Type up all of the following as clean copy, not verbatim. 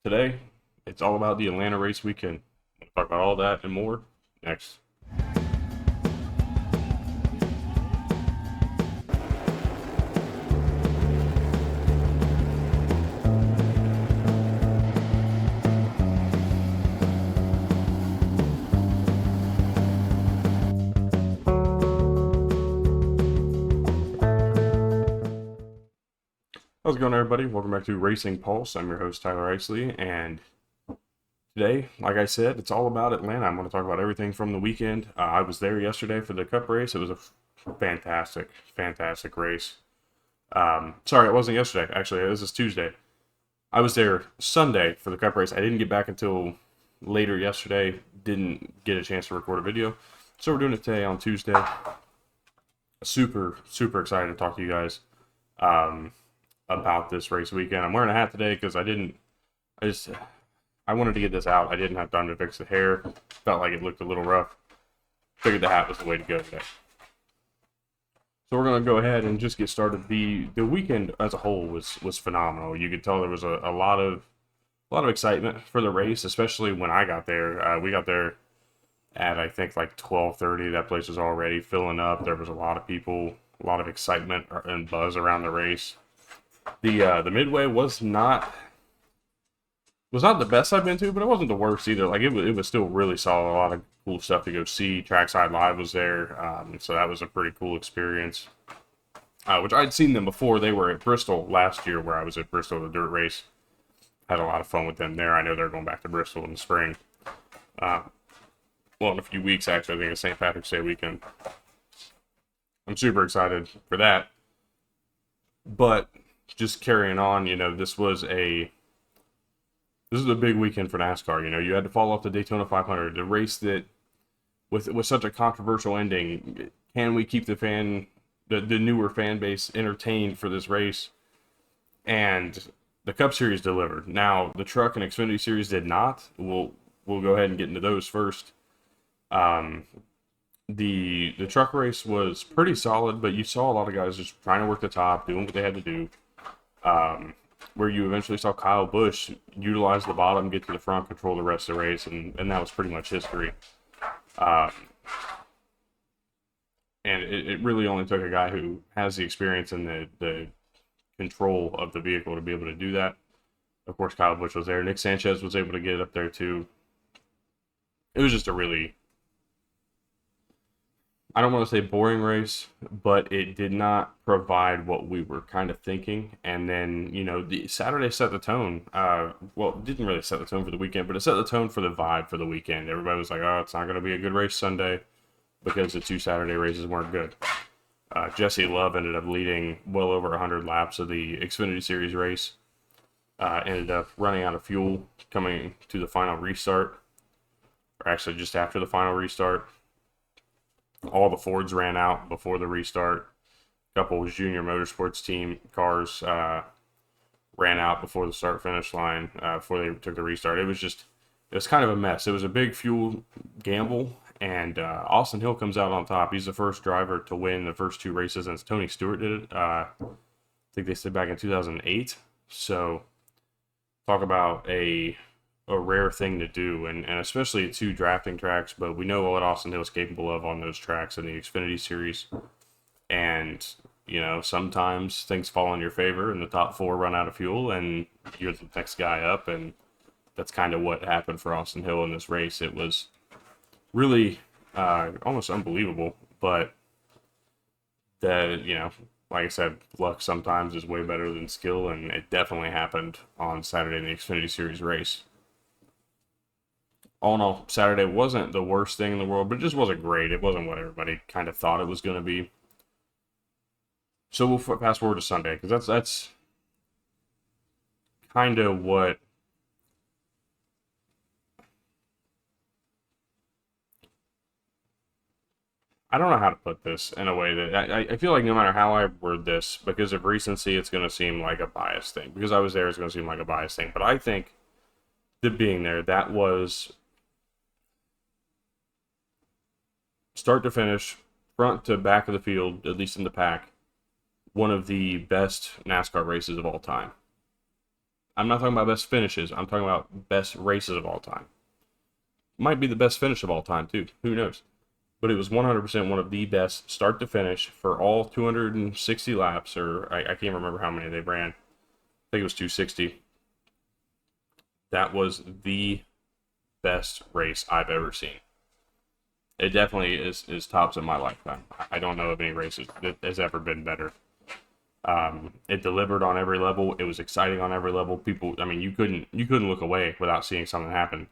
Today, it's all about the Atlanta race weekend. We'll talk about all that and more next. How's it going, everybody? Welcome back to Racing Pulse. I'm your host, Tyler Isley, and today, like I said, it's all about Atlanta. I'm going to talk about everything from the weekend. I was there yesterday for the Cup race. It was a fantastic, fantastic race. Sorry, it wasn't yesterday. Actually, this is Tuesday. I was there Sunday for the Cup race. I didn't get back until later yesterday. Didn't get a chance to record a video. So we're doing it today on Tuesday. Super, super excited to talk to you guys about this race weekend. I'm wearing a hat today because I wanted to get this out. I didn't have time to fix the hair. Felt like it looked a little rough. Figured the hat was the way to go today. So we're going to go ahead and just get started. The weekend as a whole was phenomenal. You could tell there was a lot of excitement for the race, especially when I got there. We got there at I think like 12:30. That place was already filling up. There was a lot of people, a lot of excitement and buzz around the race. The midway was not the best I've been to, but it wasn't the worst either. Like it was still really solid. A lot of cool stuff to go see. Trackside Live was there, so that was a pretty cool experience. Which I'd seen them before. They were at Bristol last year, where I was at Bristol, the dirt race. Had a lot of fun with them there. I know they're going back to Bristol in the spring. Well, in a few weeks, actually. I think it's St. Patrick's Day weekend. I'm super excited for that. But just carrying on, this was a big weekend for NASCAR. You had to follow up the Daytona 500, the race that, with such a controversial ending, can we keep the newer fan base entertained for this race? And the Cup Series delivered. Now, the Truck and Xfinity Series did not. We'll go ahead and get into those first. The Truck race was pretty solid, but you saw a lot of guys just trying to work the top, doing what they had to do. Where you eventually saw Kyle Busch utilize the bottom, get to the front, control the rest of the race, and that was pretty much history. And it really only took a guy who has the experience and the control of the vehicle to be able to do that. Of course, Kyle Busch was there. Nick Sanchez was able to get up there too. It was just a really, I don't want to say boring race, but it did not provide what we were kind of thinking. And then, the Saturday set the tone. Well, it didn't really set the tone for the weekend, but it set the tone for the vibe for the weekend. Everybody was like, oh, it's not going to be a good race Sunday because the two Saturday races weren't good. Jesse Love ended up leading well over 100 laps of the Xfinity Series race. Ended up running out of fuel coming to the final restart, or actually just after the final restart. All the Fords ran out before the restart. A couple of Junior Motorsports team cars ran out before the start-finish line, before they took the restart. It was kind of a mess. It was a big fuel gamble, and Austin Hill comes out on top. He's the first driver to win the first two races since Tony Stewart did it. I think they said back in 2008. So talk about a rare thing to do, and especially at two drafting tracks, but we know what Austin Hill is capable of on those tracks in the Xfinity Series. And, sometimes things fall in your favor and the top four run out of fuel and you're the next guy up, and that's kind of what happened for Austin Hill in this race. It was really almost unbelievable, but like I said, luck sometimes is way better than skill, and it definitely happened on Saturday in the Xfinity Series race. All in all, Saturday wasn't the worst thing in the world, but it just wasn't great. It wasn't what everybody kind of thought it was going to be. So we'll fast forward to Sunday, because that's kind of what I don't know how to put this in a way that I feel like no matter how I word this, because of recency, it's going to seem like a biased thing. Because I was there, it's going to seem like a biased thing. But I think that being there, that was start to finish, front to back of the field, at least in the pack, one of the best NASCAR races of all time. I'm not talking about best finishes. I'm talking about best races of all time. Might be the best finish of all time, too. Who knows? But it was 100% one of the best start to finish for all 260 laps, or I can't remember how many they ran. I think it was 260. That was the best race I've ever seen. It definitely is tops in my lifetime. I don't know of any races that has ever been better. It delivered on every level. It was exciting on every level. People, I mean, you couldn't look away without seeing something happen.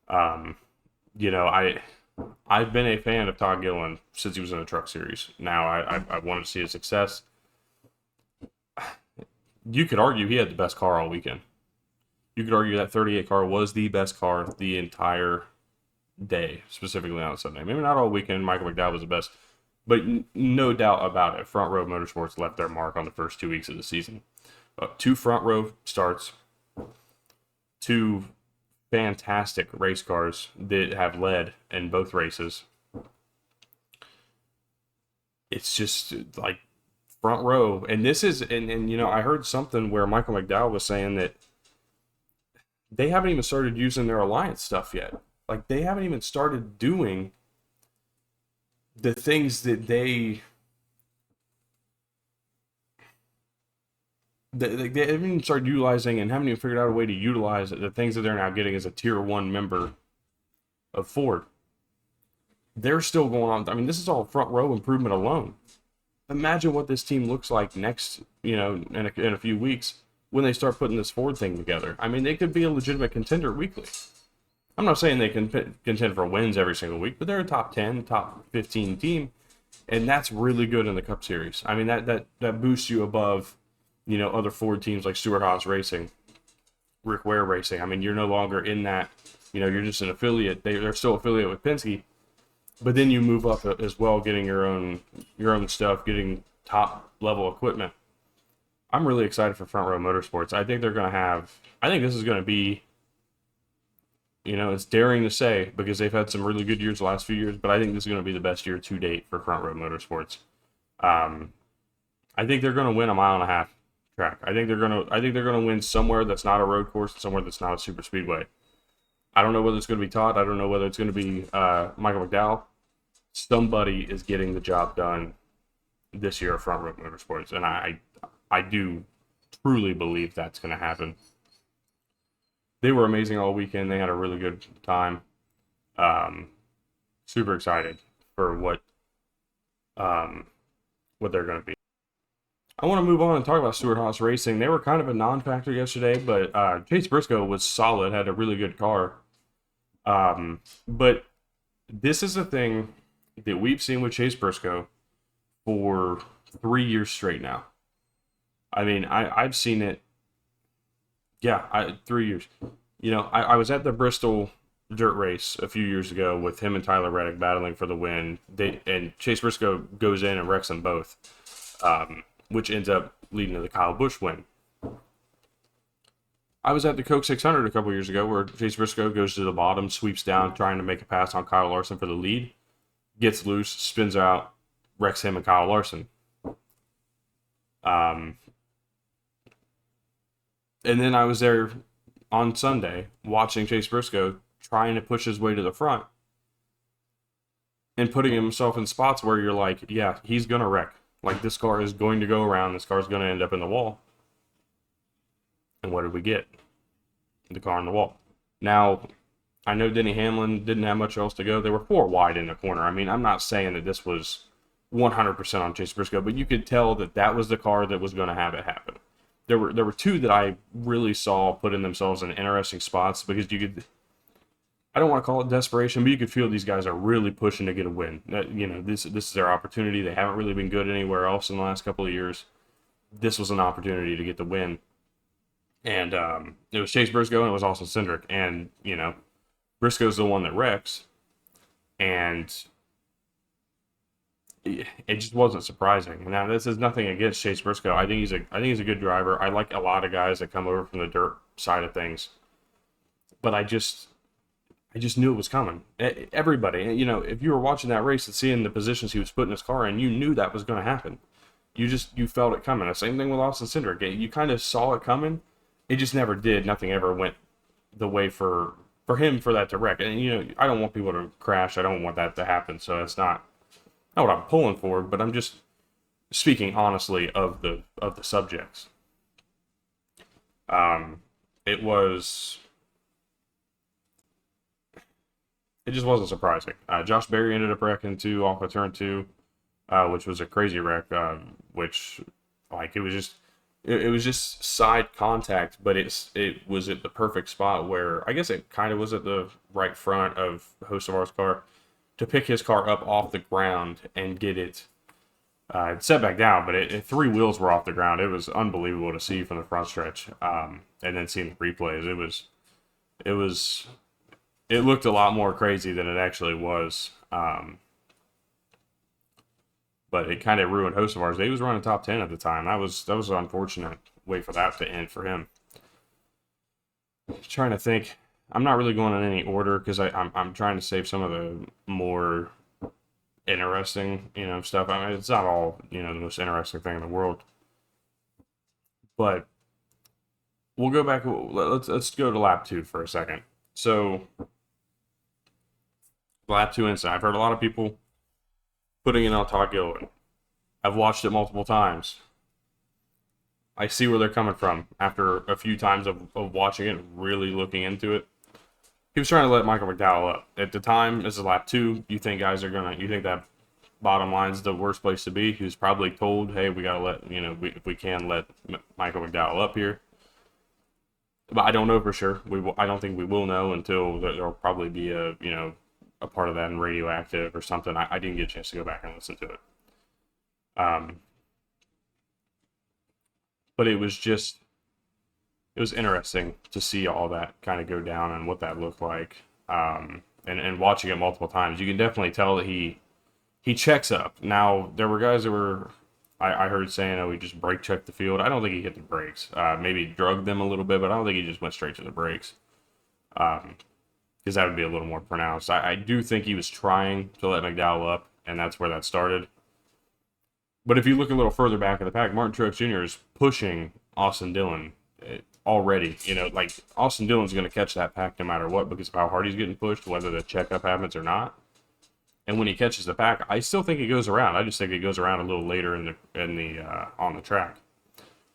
Um, you know, I've been a fan of Todd Gilliland since he was in the Truck Series. Now I wanted to see his success. You could argue he had the best car all weekend. You could argue that 38 car was the best car the entire day, specifically on Sunday. Maybe not all weekend. Michael McDowell was the best, but no doubt about it. Front Row Motorsports left their mark on the first 2 weeks of the season. 2 front row starts, 2 fantastic race cars that have led in both races. It's just like front row, and this is, and you know, I heard something where Michael McDowell was saying that they haven't even started using their alliance stuff yet. Like, they haven't even started doing the things that they haven't even started utilizing, and haven't even figured out a way to utilize the things that they're now getting as a tier 1 member of Ford. They're still going on. I mean, this is all front row improvement alone. Imagine what this team looks like next, you know, in a few weeks when they start putting this Ford thing together. I mean, they could be a legitimate contender weekly. I'm not saying they can contend for wins every single week, but they're a top 10, top 15 team, and that's really good in the Cup Series. I mean, that boosts you above, you know, other Ford teams like Stewart-Haas Racing, Rick Ware Racing. I mean, you're no longer in that, you know, you're just an affiliate. They're still affiliated with Penske, but then you move up as well, getting your own stuff, getting top level equipment. I'm really excited for Front Row Motorsports. I think this is going to be, you know, it's daring to say because they've had some really good years the last few years, but I think this is going to be the best year to date for Front Row Motorsports. I think they're going to win a 1.5 mile track. I think they're going to win somewhere that's not a road course, somewhere that's not a super speedway. I don't know whether it's going to be Todd. I don't know whether it's going to be Michael McDowell. Somebody is getting the job done this year at Front Row Motorsports, and I do truly believe that's going to happen. They were amazing all weekend. They had a really good time. Super excited for what they're going to be. I want to move on and talk about Stewart-Haas Racing. They were kind of a non-factor yesterday, but Chase Briscoe was solid, had a really good car. But this is a thing that we've seen with Chase Briscoe for 3 years straight now. I mean, I've seen it. Yeah, 3 years. You know, I was at the Bristol dirt race a few years ago with him and Tyler Reddick battling for the win. And Chase Briscoe goes in and wrecks them both, which ends up leading to the Kyle Busch win. I was at the Coke 600 a couple years ago where Chase Briscoe goes to the bottom, sweeps down, trying to make a pass on Kyle Larson for the lead, gets loose, spins out, wrecks him and Kyle Larson. And then I was there on Sunday watching Chase Briscoe trying to push his way to the front and putting himself in spots where you're like, yeah, he's going to wreck. Like, this car is going to go around. This car is going to end up in the wall. And what did we get? The car in the wall. Now, I know Denny Hamlin didn't have much else to go. They were 4 wide in the corner. I mean, I'm not saying that this was 100% on Chase Briscoe, but you could tell that was the car that was going to have it happen. There were 2 that I really saw putting themselves in interesting spots because you could, I don't want to call it desperation, but you could feel these guys are really pushing to get a win. That, you know, this is their opportunity. They haven't really been good anywhere else in the last couple of years. This was an opportunity to get the win. And it was Chase Briscoe and it was Austin Cindric. And, you know, Briscoe's the one that wrecks. And it just wasn't surprising. Now, this is nothing against Chase Briscoe. I think he's a good driver. I like a lot of guys that come over from the dirt side of things. But I just knew it was coming. Everybody, you know, if you were watching that race and seeing the positions he was putting his car in, you knew that was going to happen. You felt it coming. The same thing with Austin Cindric. You kind of saw it coming, it just never did. Nothing ever went the way for him for that to wreck. And I don't want people to crash. I don't want that to happen. So that's not what I'm pulling for. But I'm just speaking honestly of the subjects. It just wasn't surprising. Josh Berry ended up wrecking too off of turn two, which was a crazy wreck. Which like it was just side contact, but it was at the perfect spot where I guess it kind of was at the right front of Hocevar's car to pick his car up off the ground and get it set back down. But three wheels were off the ground. It was unbelievable to see from the front stretch, and then seeing the replays. It looked a lot more crazy than it actually was. But it kind of ruined Hocevar's. He was running top 10 at the time. That was an unfortunate way for that to end for him. Trying to think. I'm not really going in any order because I'm trying to save some of the more interesting, stuff. I mean, it's not all, the most interesting thing in the world. But we'll go back. Let's go to lap 2 for a second. So lap 2 incident. I've heard a lot of people putting it on Todd Gilliland. I've watched it multiple times. I see where they're coming from after a few times of watching it and really looking into it. He was trying to let Michael McDowell up. At the time, this is lap 2. You think that bottom line is the worst place to be? He was probably told, hey, we got to let, if we can let Michael McDowell up here. But I don't know for sure. I don't think we will know until there'll probably be a part of that in Radioactive or something. I didn't get a chance to go back and listen to it. But it was interesting to see all that kind of go down and what that looked like. And watching it multiple times, you can definitely tell that he checks up. Now, there were guys that were, I heard saying, oh, he just brake checked the field. I don't think he hit the brakes. Maybe drugged them a little bit, but I don't think he just went straight to the brakes. Because that would be a little more pronounced. I do think he was trying to let McDowell up, and that's where that started. But if you look a little further back in the pack, Martin Truex Jr. is pushing Austin Dillon already. Like Austin Dillon's going to catch that pack no matter what because of how hard he's getting pushed, whether the checkup happens or not. And when he catches the pack, I still think he goes around. I just think he goes around a little later in the on the track.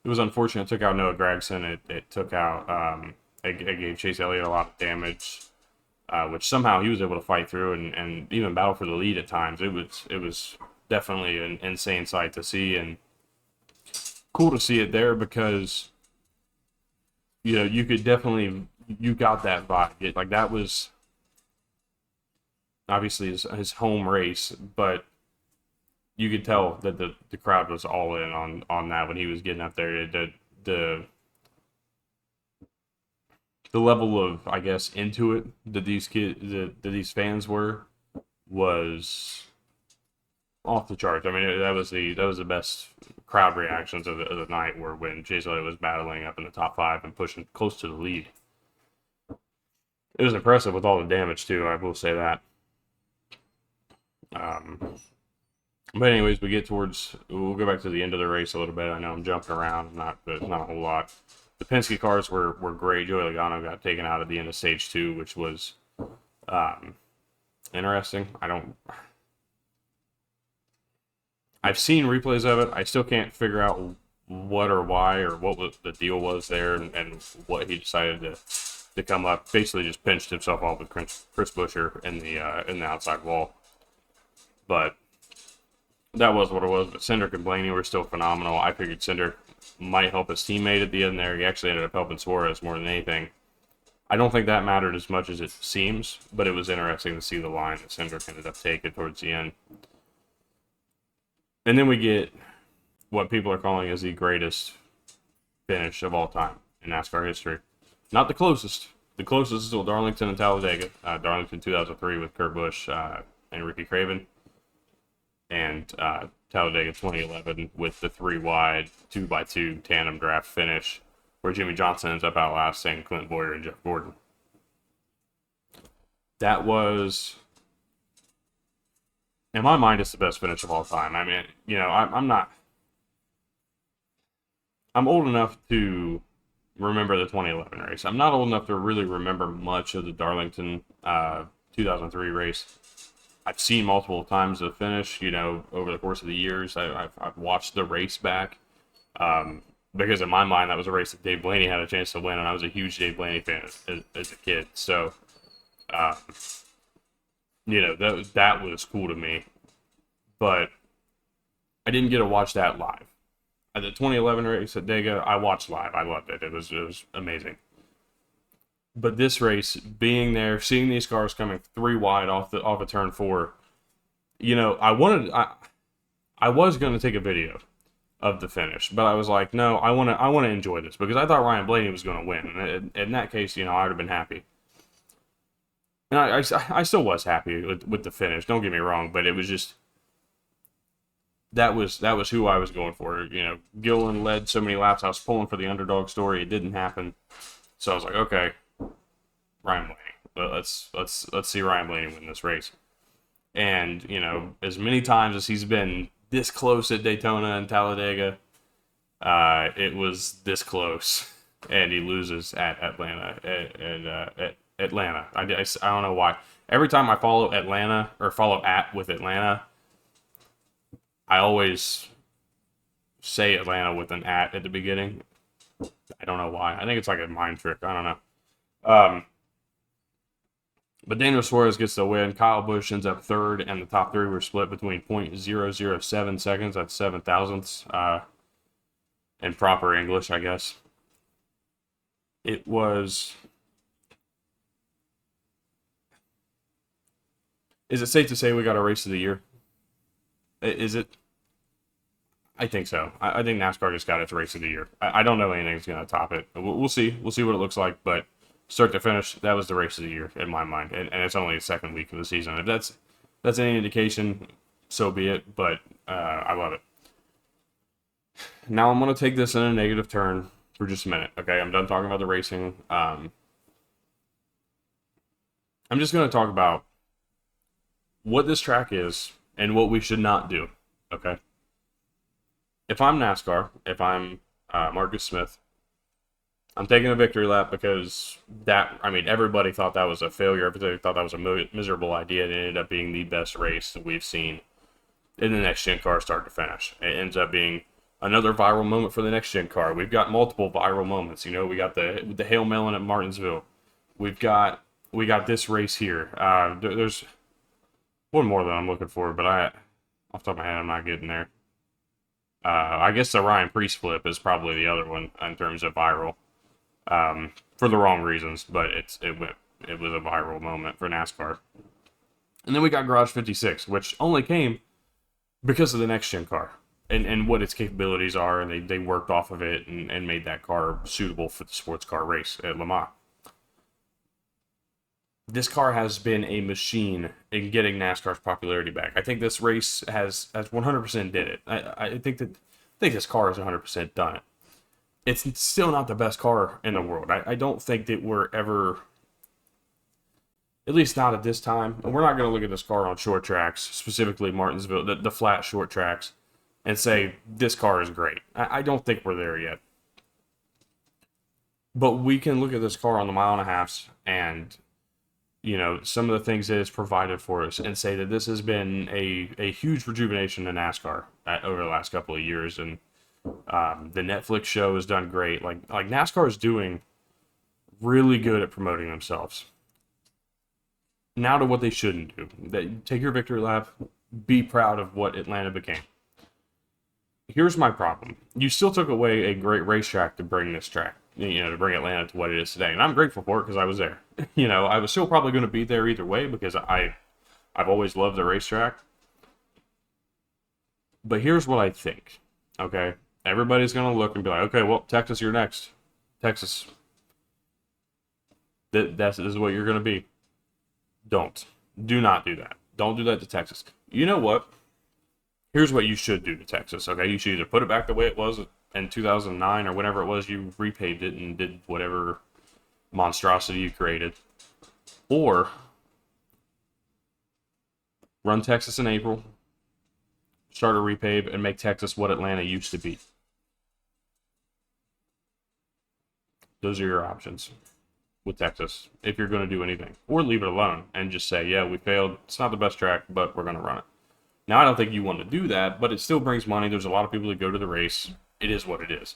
It was unfortunate. It took out Noah Gragson. It took out. It gave Chase Elliott a lot of damage. Which somehow he was able to fight through and even battle for the lead at times. It was definitely an insane sight to see and cool to see it there because you could definitely got that vibe. Like that was obviously his home race, but you could tell that the crowd was all in on that when he was getting up there. The level of, I guess, into it that these fans was off the charts. I mean, that was the best crowd reactions of the night were when Chase Elliott was battling up in the top 5 and pushing close to the lead. It was impressive with all the damage too. I will say that. But anyways, we'll go back to the end of the race a little bit. I know I'm jumping around, not a whole lot. The Penske cars were great. Joey Logano got taken out at the end of stage 2, which was interesting. I've seen replays of it. I still can't figure out what or why or what the deal was there and what he decided to come up. Basically, just pinched himself off with Chris Buescher in the outside wall. But that was what it was. But Cindric and Blaney were still phenomenal. I figured Cindric might help his teammate at the end there. He actually ended up helping Suarez more than anything. I don't think that mattered as much as it seems, but it was interesting to see the line that Cindric ended up taking towards the end. And then we get what people are calling as the greatest finish of all time in NASCAR history. Not the closest. The closest is still Darlington and Talladega. Darlington 2003 with Kurt Busch and Ricky Craven. And Talladega 2011 with the 3-wide 2x2 tandem draft finish where Jimmy Johnson ends up outlasting Clint Boyer and Jeff Gordon. That was, in my mind, it's the best finish of all time. I mean, I'm old enough to remember the 2011 race. I'm not old enough to really remember much of the Darlington 2003 race. I've seen multiple times the finish, over the course of the years. I've watched the race back. Because in my mind, that was a race that Dave Blaney had a chance to win, and I was a huge Dave Blaney fan as a kid. So, uh, that was cool to me. But I didn't get to watch that live. At the 2011 race at Dega, I watched live. I loved it. It was amazing. But this race, being there, seeing these cars coming 3 wide off of turn 4, I was going to take a video of the finish, but I was like, no, I want to enjoy this, because I thought Ryan Blaney was going to win, and in that case, I would have been happy. And I still was happy with the finish. Don't get me wrong, but it was just that was who I was going for. Gillen led so many laps. I was pulling for the underdog story. It didn't happen, so I was like, okay, Ryan Blaney. Let's see Ryan Blaney win this race. And as many times as he's been this close at Daytona and Talladega, it was this close, and he loses at Atlanta. At Atlanta, I don't know why. Every time I follow Atlanta or follow with Atlanta, I always say Atlanta with an at the beginning. I don't know why. I think it's like a mind trick. I don't know. But Daniel Suarez gets the win. Kyle Busch ends up third, and the top 3 were split between .007 seconds, that's 7 thousandths, in proper English, I guess. It was... Is it safe to say we got a race of the year? Is it? I think so. I think NASCAR just got its race of the year. I don't know anything's going to top it. We'll see. We'll see what it looks like, but start to finish, that was the race of the year in my mind, and it's only the second week of the season. If that's any indication, so be it. But I love it. Now I'm going to take this in a negative turn for just a minute. Okay, I'm done talking about the racing. I'm just going to talk about what this track is and what we should not do. Okay. If I'm NASCAR, if I'm Marcus Smith, I'm taking a victory lap because everybody thought that was a failure. Everybody thought that was a miserable idea. It ended up being the best race that we've seen in the next-gen car start to finish. It ends up being another viral moment for the next-gen car. We've got multiple viral moments. We got the Hail Melon at Martinsville. We got this race here. There's one more that I'm looking for, but off the top of my head, I'm not getting there. I guess the Ryan Preece flip is probably the other one in terms of viral. For the wrong reasons, but it was a viral moment for NASCAR. And then we got Garage 56, which only came because of the next-gen car and what its capabilities are, and they worked off of it and made that car suitable for the sports car race at Le Mans. This car has been a machine in getting NASCAR's popularity back. I think this race has 100% did it. I think this car has 100% done it. It's still not the best car in the world. I don't think that we're ever, at least not at this time, and we're not going to look at this car on short tracks, specifically Martinsville, the flat short tracks, and say, this car is great. I don't think we're there yet. But we can look at this car on the mile and a half and, some of the things that it's provided for us and say that this has been a huge rejuvenation in NASCAR over the last couple of years. And the Netflix show has done great. Like NASCAR is doing really good at promoting themselves. Now to what they shouldn't do. Take your victory lap. Be proud of what Atlanta became. Here's my problem. You still took away a great racetrack to bring this track, to bring Atlanta to what it is today. And I'm grateful for it because I was there. I was still probably going to be there either way because I've always loved the racetrack. But here's what I think, okay? Everybody's going to look and be like, okay, well, Texas, you're next. Texas. This is what you're going to be. Do not do that. Don't do that to Texas. You know what? Here's what you should do to Texas, okay? You should either put it back the way it was in 2009 or whenever it was you repaved it and did whatever monstrosity you created. Or run Texas in April, start a repave, and make Texas what Atlanta used to be. Those are your options with Texas if you're going to do anything. Or leave it alone and just say, yeah, we failed. It's not the best track, but we're going to run it. Now, I don't think you want to do that, but it still brings money. There's a lot of people that go to the race. It is what it is.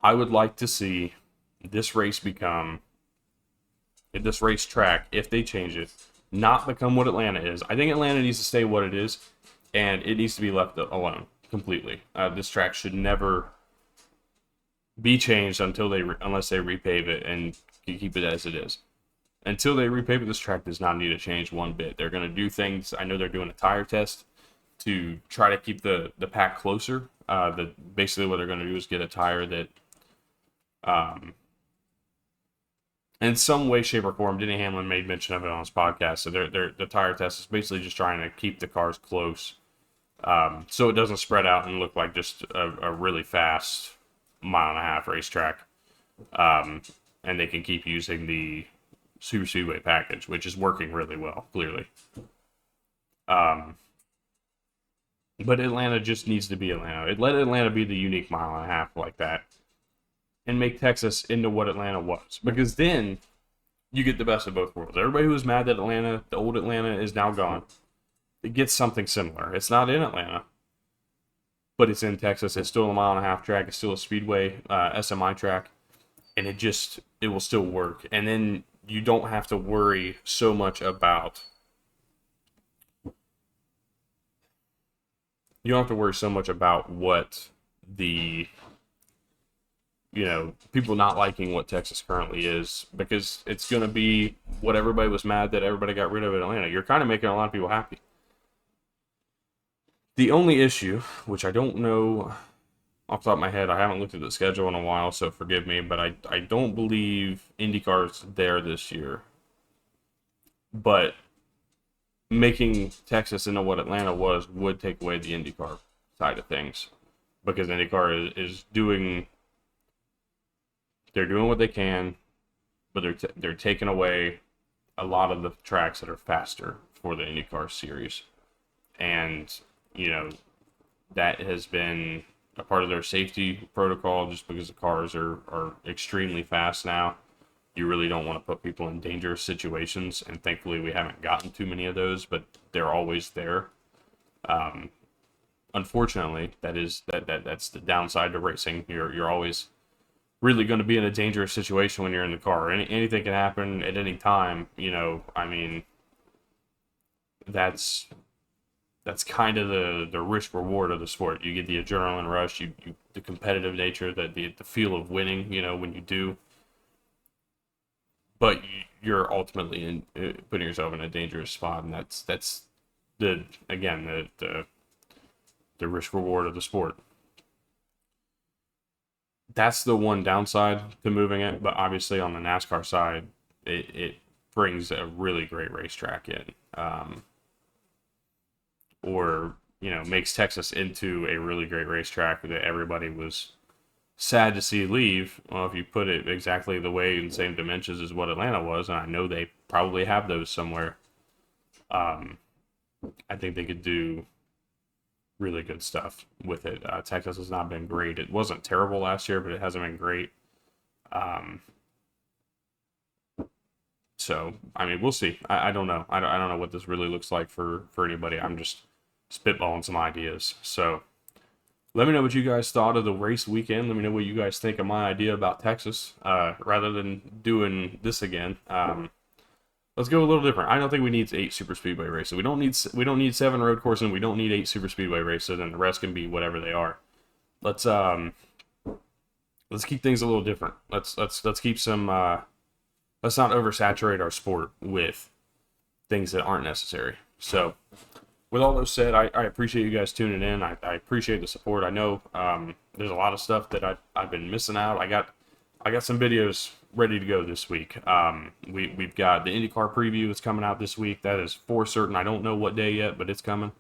I would like to see this racetrack, if they change it, not become what Atlanta is. I think Atlanta needs to stay what it is, and it needs to be left alone completely. This track should never be changed unless they repave it and keep it as it is. Until they repave it, this track does not need to change one bit. They're going to do things. I know they're doing a tire test to try to keep the pack closer. Basically what they're going to do is get a tire that, in some way, shape, or form, Denny Hamlin made mention of it on his podcast. So the tire test is basically just trying to keep the cars close, so it doesn't spread out and look like just a really fast 1.5-mile racetrack. And they can keep using the SuperSpeedway package, which is working really well, clearly. But Atlanta just needs to be Atlanta. Let Atlanta be the unique 1.5 miles like that, and make Texas into what Atlanta was. Because then you get the best of both worlds. Everybody who was mad that the old Atlanta is now gone, it gets something similar. It's not in Atlanta, but it's in Texas. It's still a 1.5 mile track. It's still a speedway, SMI track, and it will still work. And then you don't have to worry so much about what the people not liking what Texas currently is, because it's going to be what everybody was mad that everybody got rid of in Atlanta. You're kind of making a lot of people happy. The only issue, which I don't know off the top of my head, I haven't looked at the schedule in a while, so forgive me, but I don't believe IndyCar's there this year. But making Texas into what Atlanta was would take away the IndyCar side of things, because IndyCar is doing what they can, but they're taking away a lot of the tracks that are faster for the IndyCar series. And, that has been a part of their safety protocol, just because the cars are extremely fast now. You really don't want to put people in dangerous situations, and thankfully we haven't gotten too many of those, but they're always there. Unfortunately, that's the downside to racing. You're always really going to be in a dangerous situation when you're in the car. Anything can happen at any time. That's kind of the risk reward of the sport. You get the adrenaline rush, the competitive nature, the feel of winning, when you do. But you're ultimately putting yourself in a dangerous spot, and that's the risk reward of the sport. That's the one downside to moving it, but obviously on the NASCAR side, it brings a really great racetrack in, or makes Texas into a really great racetrack that everybody was sad to see leave. Well, if you put it exactly the way in the same dimensions as what Atlanta was, and I know they probably have those somewhere, I think they could do really good stuff with it. Texas has not been great. It wasn't terrible last year, but it hasn't been great. So, we'll see. I don't know. I don't know what this really looks like for anybody. I'm just spitballing some ideas. So, let me know what you guys thought of the race weekend. Let me know what you guys think of my idea about Texas, rather than doing this again. Let's go a little different. I don't think we need 8 SuperSpeedway races. We don't need 7 road courses, and we don't need 8 SuperSpeedway races, and the rest can be whatever they are. Let's keep things a little different. Let's keep some. Let's not oversaturate our sport with things that aren't necessary. So, with all those said, I appreciate you guys tuning in. I appreciate the support. I know there's a lot of stuff that I've been missing out. I got some videos ready to go this week. We've got the IndyCar preview that's coming out this week. That is for certain. I don't know what day yet, but it's coming.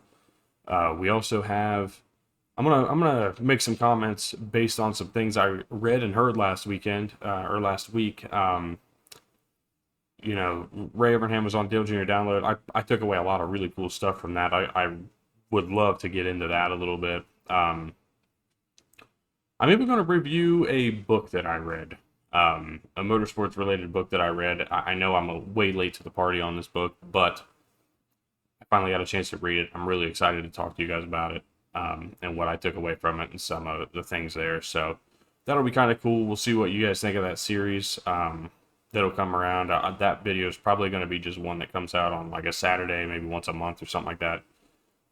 We also have. I'm gonna make some comments based on some things I read and heard last weekend or last week. Ray Abraham was on Dale Jr. Download. I took away a lot of really cool stuff from that. I would love to get into that a little bit. I I'm even going to review a book that I read, a motorsports related book that I read. I know I'm way late to the party on this book, but I finally got a chance to read it. I'm really excited to talk to you guys about it, and what I took away from it and some of the things there. So that'll be kind of cool. We'll see what you guys think of that series. That'll come around. That video is probably going to be just one that comes out on like a Saturday, maybe once a month or something like that.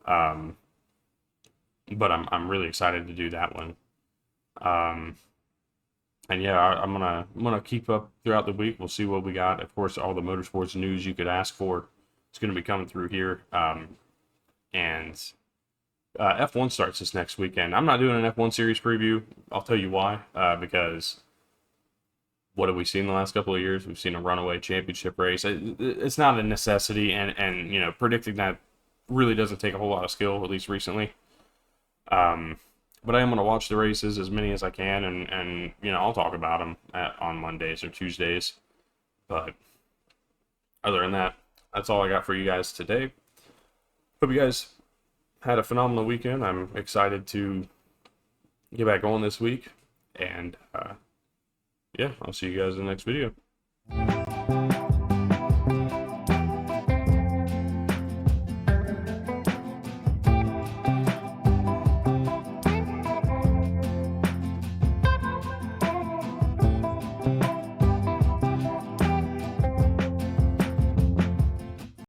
But I'm really excited to do that one. And yeah, I'm gonna keep up throughout the week. We'll see what we got. Of course, all the motorsports news you could ask for, it's going to be coming through here. And F1 starts this next weekend. I'm not doing an F1 series preview. I'll tell you why. Because what have we seen the last couple of years? We've seen a runaway championship race. It's not a necessity, and you know, predicting that really doesn't take a whole lot of skill, at least recently. But I am going to watch the races, as many as I can, and you know, I'll talk about them on Mondays or Tuesdays. But other than that, that's all I got for you guys today. Hope you guys had a phenomenal weekend. I'm excited to get back on this week. And yeah, I'll see you guys in the next video.